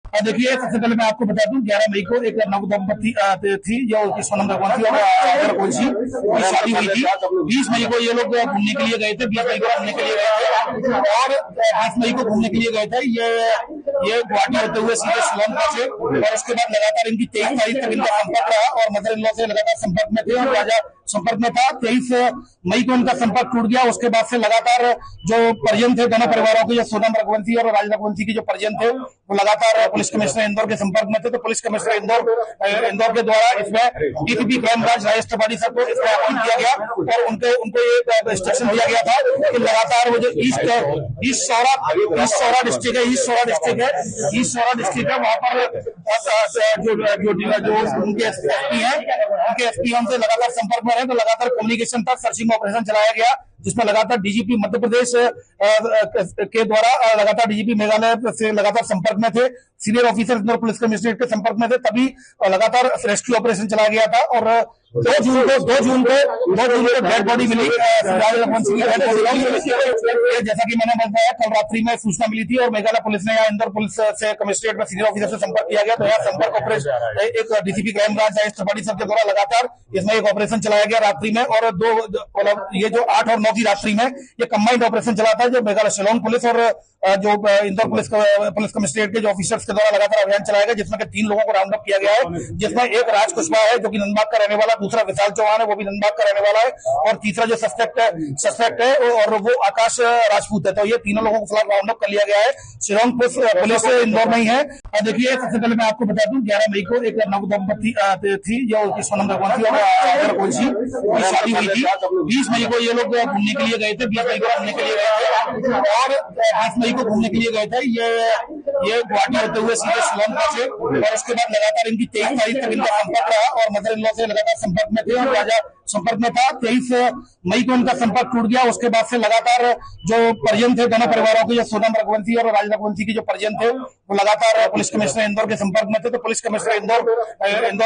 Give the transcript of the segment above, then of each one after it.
देखिए, सबसे पहले मैं आपको बता दूं, 11 मई को एक नव दंपति थी जो कि सोनम रघुवंशी और राधिका रघुवंशी की शादी हुई थी। 20 मई को ये लोग घूमने के लिए गए थे। 20 मई को घूमने के लिए गए थे और 20 मई को घूमने के लिए गए थे। ये गुवाहाटी होते हुए सीधे शिलोंग पहुंचे और उसके बाद लगातार इनकी 23 तारीख तक इनका संपर्क रहा और मदर इन लॉ से लगातार संपर्क में थे और राजा संपर्क में था। 23 मई को उनका संपर्क टूट गया। उसके बाद से लगातार जो परिजन थे दोनों परिवारों के, सोनम रघुवंशी और राज रघुवंशी के जो परिजन थे, वो लगातार पुलिस कमिश्नर इंदौर के संपर्क में थे। तो पुलिस कमिश्नर इंदौर के द्वारा इसमें DCP crime branch Rajesh Tripathi साहब को इसमें अपॉइंट किया गया और उनको ये इंस्ट्रक्शन दिया गया था कि लगातार वो जो ईस्ट सौरा डिस्ट्रिक्ट है वहां पर जो उनके एसपी हैं, उनके एसपी उनसे लगातार संपर्क में रहे। तो लगातार कम्युनिकेशन था, सर्चिंग ऑपरेशन चलाया गया जिसमें लगातार डीजीपी मध्य प्रदेश के द्वारा लगातार डीजीपी मेघालय से लगातार संपर्क में थे। Senior officer Indore police commissionerate के संपर्क में थे, तभी लगातार रेस्क्यू ऑपरेशन चलाया गया था। और 2 जून को डेड बॉडी मिली। जैसा कि मैंने बताया, कल रात्रि में सूचना मिली थी और मेघालय पुलिस ने इंदौर पुलिस से कमिश्नरेट में सीनियर ऑफिसर से संपर्क किया गया। तो यहाँ संपर्क ऑपरेशन एक DCP crime branch Rajesh Tripathi साहब के द्वारा लगातार इसमें एक ऑपरेशन चलाया गया रात्रि में। और ये जो 8 और 9 की रात्रि में ये कंबाइंड ऑपरेशन चला था, जो मेघालय शिलोंग पुलिस और जो इंदौर पुलिस कमिश्नरेट के जो ऑफिसर्स के द्वारा लगातार अभियान चलाया गया, जिसमें 3 लोगों को राउंड अप किया गया है। जिसमें एक राज कुशवाहा है जो कि नंदबाग का रहने वाला, दूसरा विशाल चौहान है वो भी नंदबाग का रहने वाला है और तीसरा जो सस्पेक्ट है और वो आकाश राजपूत है। तो ये तीनों लोगों को फिलहाल राउंड अप कर लिया गया है। शिलोंग पुलिस इंदौर में ही है। देखिए, सबसे पहले मैं आपको बता दूं, 11 मई को एक नव दंपति थी जो कि सोनम रघुवंशी और राधिका रघुवंशी की शादी हुई थी। 20 मई को ये लोग घूमने के लिए गए थे। 20 मई को घूमने के लिए गए थे और 20 मई को घूमने के लिए गए थे। ये गुवाहाटी होते हुए सीधे शिलोंग पहुंचे और उसके बाद लगातार इनकी 23 तारीख तक इनका संपर्क रहा और मदर इन लॉ से लगातार संपर्क में थे और राजा संपर्क में था। 23 मई को उनका संपर्क टूट गया। उसके बाद से लगातार जो परिजन थे दोनों परिवारों के, सोनम रघुवंशी और राज रघुवंशी के जो परिजन थे, वो लगातार पुलिस कमिश्नर इंदौर के संपर्क में थे। तो पुलिस कमिश्नर इंदौर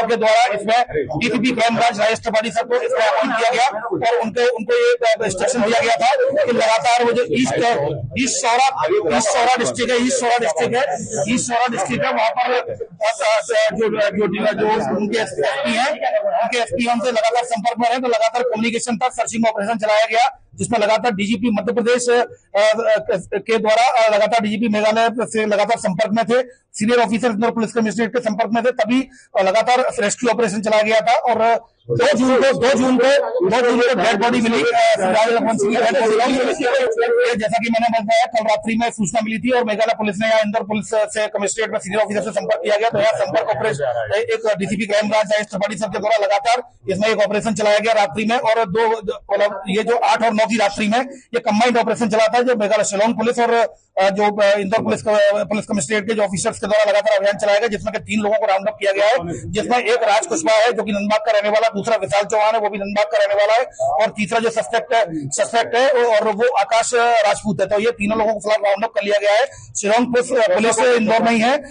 के द्वारा इसमें DCP crime branch Rajesh Tripathi साहब को इसमें अपॉइंट किया गया और उनको ये इंस्ट्रक्शन दिया गया था कि लगातार वो जो ईस्ट सौरा डिस्ट्रिक्ट है वहां पर जो उनके एसपी उनसे लगातार संपर्क में रहे। तो लगातार कम्युनिकेशन था, सर्चिंग ऑपरेशन चलाया गया जिसमें लगातार डीजीपी मध्य प्रदेश के द्वारा लगातार डीजीपी मेघालय से लगातार संपर्क में थे। Senior officer Indore police commissionerate के संपर्क में थे, तभी लगातार रेस्क्यू ऑपरेशन चलाया गया था। और 2 जून को डेड बॉडी मिली। जैसा कि मैंने बताया, कल रात्रि में सूचना मिली थी और मेघालय पुलिस ने इंदौर पुलिस से कमिश्नरेट में सीनियर ऑफिसर से संपर्क किया गया। तो यहाँ संपर्क ऑपरेशन एक DCP crime branch Rajesh Tripathi साहब के द्वारा लगातार इसमें एक ऑपरेशन चलाया गया रात्रि में। और ये जो 8 और 9 की रात्रि में ये कंबाइंड ऑपरेशन चला था, जो मेघालय शिलोंग पुलिस और जो इंदौर पुलिस कमिश्नरेट के जो ऑफिसर्स के द्वारा लगातार अभियान चलाया गया, जिसमें 3 लोगों को राउंड अप किया गया है। जिसमें एक राज कुशवाहा है जो कि नंदबाग का रहने वाला, दूसरा विशाल चौहान है वो भी नंदबाग का रहने वाला है और तीसरा जो सस्पेक्ट है और वो आकाश राजपूत है। तो ये तीनों लोगों को फिलहाल राउंड अप कर लिया गया है। शिलोंग पुलिस इंदौर में ही है।